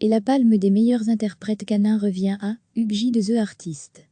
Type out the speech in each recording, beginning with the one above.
Et la palme des meilleurs interprètes canins revient à Hugh J de The Artist.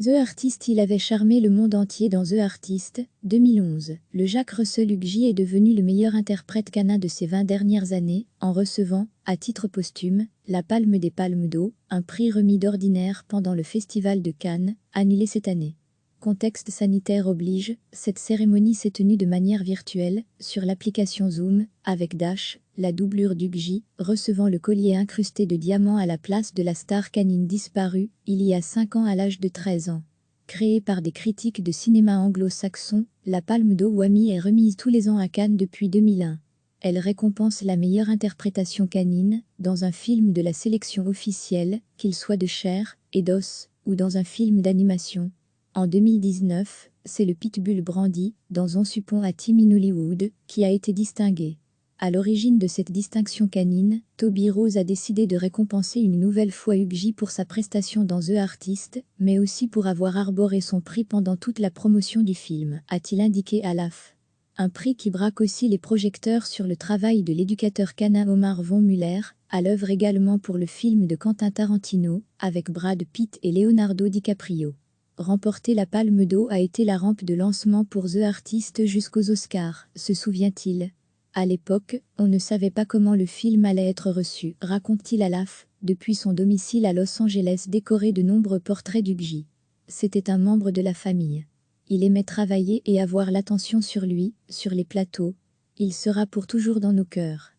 The Artist. Il avait charmé le monde entier dans The Artist, 2011. Le Jack Russell Hugh J est devenu le meilleur interprète canin de ces 20 dernières années, en recevant, à titre posthume, la Palme des Palmes d'Eau, un prix remis d'ordinaire pendant le Festival de Cannes, annulé cette année. Contexte sanitaire oblige, cette cérémonie s'est tenue de manière virtuelle, sur l'application Zoom, avec Dash, la doublure d'Hugh J, recevant le collier incrusté de diamants à la place de la star canine disparue, il y a 5 ans à l'âge de 13 ans. Créée par des critiques de cinéma anglo-saxon, la Palme d'Eau Whammy est remise tous les ans à Cannes depuis 2001. Elle récompense la meilleure interprétation canine, dans un film de la sélection officielle, qu'il soit de chair et d'os, ou dans un film d'animation. En 2019, c'est le pitbull Brandy, dans On suppose à Team in Hollywood, qui a été distingué. À l'origine de cette distinction canine, Toby Rose a décidé de récompenser une nouvelle fois Hugh J pour sa prestation dans The Artist, mais aussi pour avoir arboré son prix pendant toute la promotion du film, a-t-il indiqué à l'AF. Un prix qui braque aussi les projecteurs sur le travail de l'éducateur canin Omar von Muller, à l'œuvre également pour le film de Quentin Tarantino, avec Brad Pitt et Leonardo DiCaprio. Remporter la Palme d'Eau a été la rampe de lancement pour The Artist jusqu'aux Oscars, se souvient-il. À l'époque, on ne savait pas comment le film allait être reçu, raconte-t-il à l'AF, depuis son domicile à Los Angeles décoré de nombreux portraits d'Hugh J. C'était un membre de la famille. Il aimait travailler et avoir l'attention sur lui, sur les plateaux. Il sera pour toujours dans nos cœurs.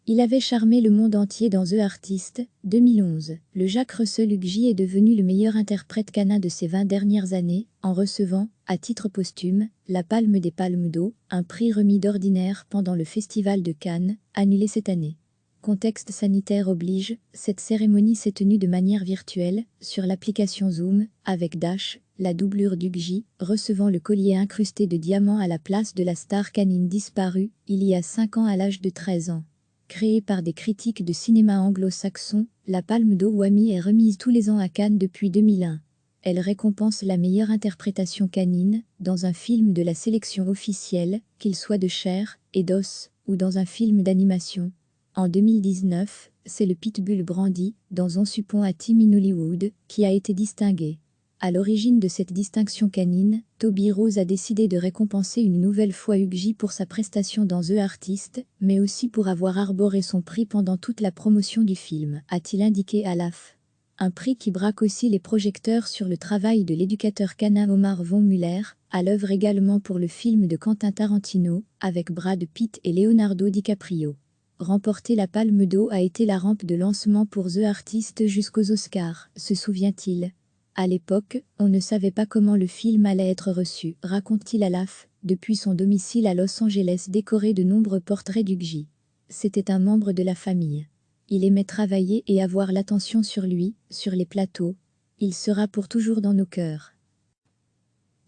Il avait charmé le monde entier dans The Artist, 2011. Le Jack Russell Hugh J est devenu le meilleur interprète canin de ces 20 dernières années, en recevant, à titre posthume, la Palme des Palmes d'Eau, un prix remis d'ordinaire pendant le Festival de Cannes, annulé cette année. Contexte sanitaire oblige, cette cérémonie s'est tenue de manière virtuelle, sur l'application Zoom, avec Dash, la doublure d'Hugh J, recevant le collier incrusté de diamants à la place de la star canine disparue, il y a 5 ans à l'âge de 13 ans. Créée par des critiques de cinéma anglo-saxon, la Palme d'Eau Whammy est remise tous les ans à Cannes depuis 2001. Elle récompense la meilleure interprétation canine, dans un film de la sélection officielle, qu'il soit de chair et d'os, ou dans un film d'animation. En 2019, c'est le pitbull Brandy, dans On suppose à Team in Hollywood, qui a été distingué. À l'origine de cette distinction canine, Toby Rose a décidé de récompenser une nouvelle fois Hugh J pour sa prestation dans The Artist, mais aussi pour avoir arboré son prix pendant toute la promotion du film, a-t-il indiqué à l'AF. Un prix qui braque aussi les projecteurs sur le travail de l'éducateur canin Omar von Muller, à l'œuvre également pour le film de Quentin Tarantino, avec Brad Pitt et Leonardo DiCaprio. Remporter la Palme d'Eau a été la rampe de lancement pour The Artist jusqu'aux Oscars, se souvient-il. À l'époque, on ne savait pas comment le film allait être reçu, raconte-t-il à l'AF, depuis son domicile à Los Angeles décoré de nombreux portraits d'Hugh J. C'était un membre de la famille. Il aimait travailler et avoir l'attention sur lui, sur les plateaux. Il sera pour toujours dans nos cœurs.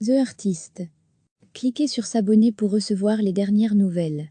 The Artist. Cliquez sur s'abonner pour recevoir les dernières nouvelles.